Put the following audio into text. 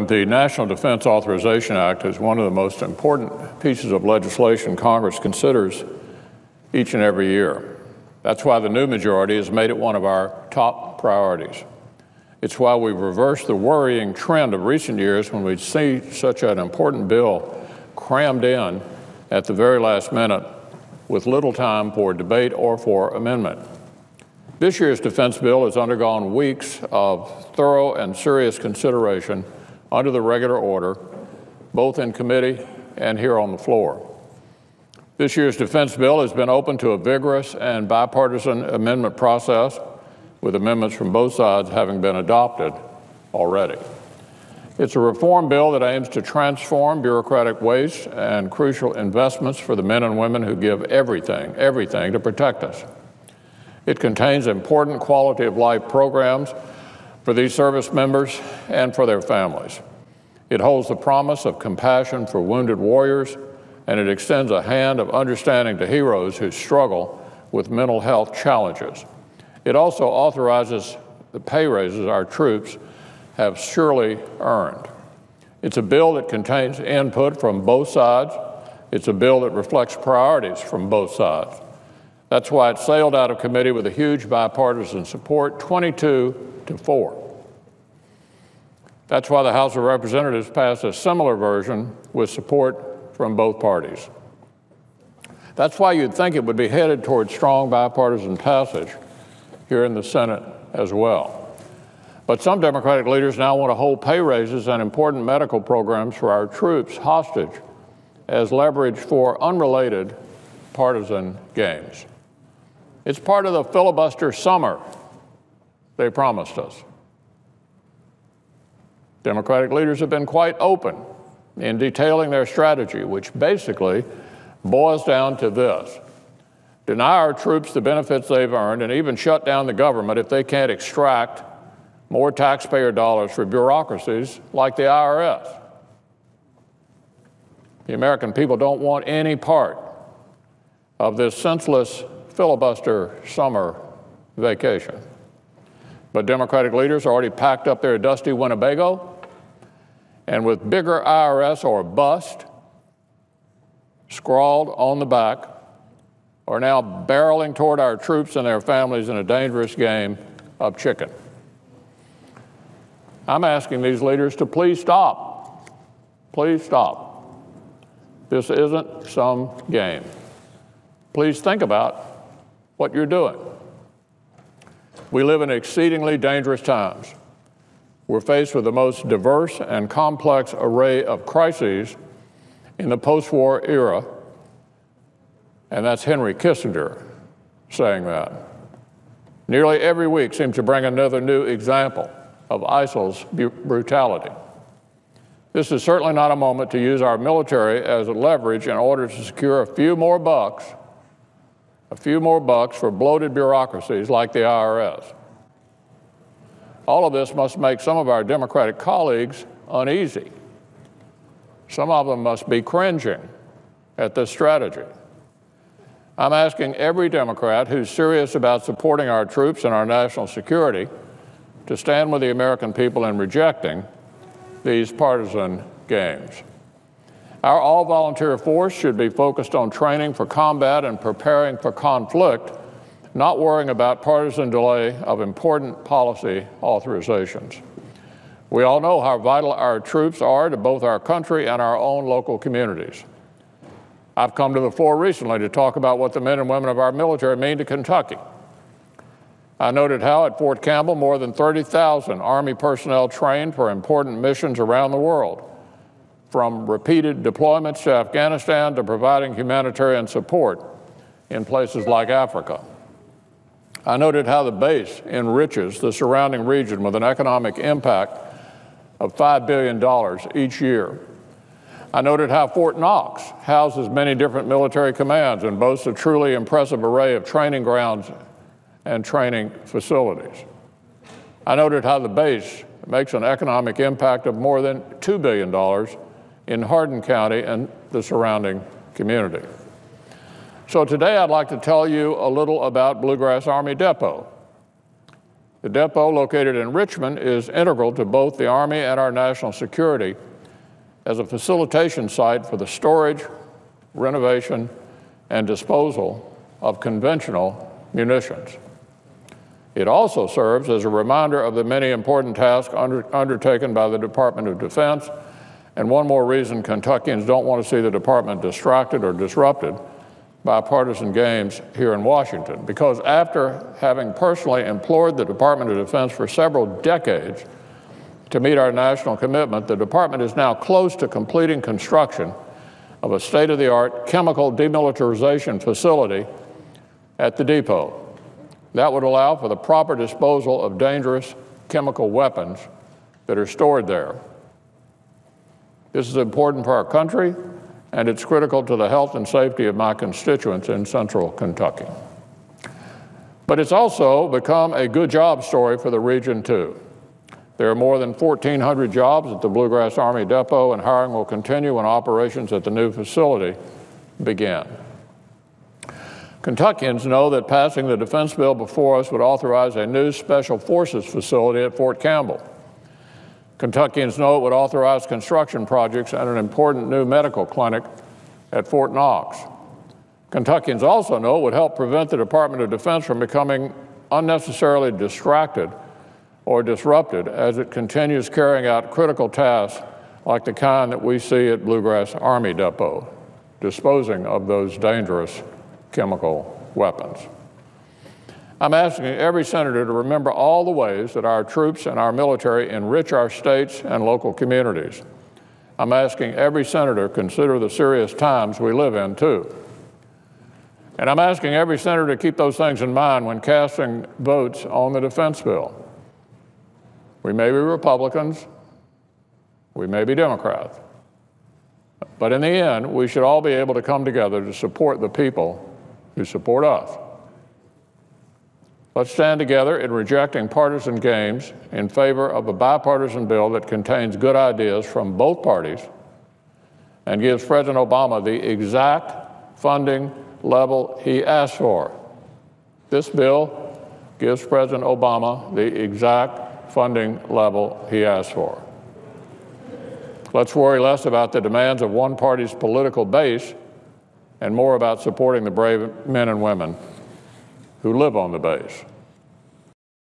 The National Defense Authorization Act is one of the most important pieces of legislation Congress considers each and every year. That's why the new majority has made it one of our top priorities. It's why we've reversed the worrying trend of recent years when we see such an important bill crammed in at the very last minute with little time for debate or for amendment. This year's defense bill has undergone weeks of thorough and serious consideration under the regular order, both in committee and here on the floor. This year's defense bill has been open to a vigorous and bipartisan amendment process, with amendments from both sides having been adopted already. It's a reform bill that aims to transform bureaucratic waste and crucial investments for the men and women who give everything to protect us. It contains important quality of life programs for these service members and for their families. It holds the promise of compassion for wounded warriors, and it extends a hand of understanding to heroes who struggle with mental health challenges. It also authorizes the pay raises our troops have surely earned. It's a bill that contains input from both sides. It's a bill that reflects priorities from both sides. That's why it sailed out of committee with a huge bipartisan support, 22-4. That's why the House of Representatives passed a similar version with support from both parties. That's why you'd think it would be headed toward strong bipartisan passage here in the Senate as well. But some Democratic leaders now want to hold pay raises and important medical programs for our troops hostage as leverage for unrelated partisan gains. It's part of the filibuster summer they promised us. Democratic leaders have been quite open in detailing their strategy, which basically boils down to this: deny our troops the benefits they've earned and even shut down the government if they can't extract more taxpayer dollars for bureaucracies like the IRS. The American people don't want any part of this senseless filibuster summer vacation. But Democratic leaders already packed up their dusty Winnebago, and with bigger IRS or bust scrawled on the back, are now barreling toward our troops and their families in a dangerous game of chicken. I'm asking these leaders to please stop. Please stop. This isn't some game. Please think about what you're doing. We live in exceedingly dangerous times. We're faced with the most diverse and complex array of crises in the post-war era, and that's Henry Kissinger saying that. Nearly every week seems to bring another new example of ISIL's brutality. This is certainly not a moment to use our military as a leverage in order to secure a few more bucks for bloated bureaucracies like the IRS. All of this must make some of our Democratic colleagues uneasy. Some of them must be cringing at this strategy. I'm asking every Democrat who's serious about supporting our troops and our national security to stand with the American people in rejecting these partisan games. Our all-volunteer force should be focused on training for combat and preparing for conflict, not worrying about partisan delay of important policy authorizations. We all know how vital our troops are to both our country and our own local communities. I've come to the floor recently to talk about what the men and women of our military mean to Kentucky. I noted how at Fort Campbell, more than 30,000 Army personnel trained for important missions around the world, from repeated deployments to Afghanistan to providing humanitarian support in places like Africa. I noted how the base enriches the surrounding region with an economic impact of $5 billion each year. I noted how Fort Knox houses many different military commands and boasts a truly impressive array of training grounds and training facilities. I noted how the base makes an economic impact of more than $2 billion in Hardin County and the surrounding community. So today I'd like to tell you a little about Bluegrass Army Depot. The depot located in Richmond is integral to both the Army and our national security as a facilitation site for the storage, renovation, and disposal of conventional munitions. It also serves as a reminder of the many important tasks undertaken by the Department of Defense, and one more reason Kentuckians don't want to see the department distracted or disrupted by partisan games here in Washington. Because after having personally implored the Department of Defense for several decades to meet our national commitment, the department is now close to completing construction of a state-of-the-art chemical demilitarization facility at the depot. That would allow for the proper disposal of dangerous chemical weapons that are stored there. This is important for our country, and it's critical to the health and safety of my constituents in central Kentucky. But it's also become a good job story for the region, too. There are more than 1,400 jobs at the Bluegrass Army Depot, and hiring will continue when operations at the new facility begin. Kentuckians know that passing the defense bill before us would authorize a new Special Forces facility at Fort Campbell. Kentuckians know it would authorize construction projects and an important new medical clinic at Fort Knox. Kentuckians also know it would help prevent the Department of Defense from becoming unnecessarily distracted or disrupted as it continues carrying out critical tasks like the kind that we see at Bluegrass Army Depot, disposing of those dangerous chemical weapons. I'm asking every senator to remember all the ways that our troops and our military enrich our states and local communities. I'm asking every senator to consider the serious times we live in, too. And I'm asking every senator to keep those things in mind when casting votes on the defense bill. We may be Republicans, we may be Democrats, but in the end, we should all be able to come together to support the people who support us. Let's stand together in rejecting partisan games in favor of a bipartisan bill that contains good ideas from both parties and gives President Obama the exact funding level he asked for. This bill gives President Obama the exact funding level he asked for. Let's worry less about the demands of one party's political base and more about supporting the brave men and women who live on the base.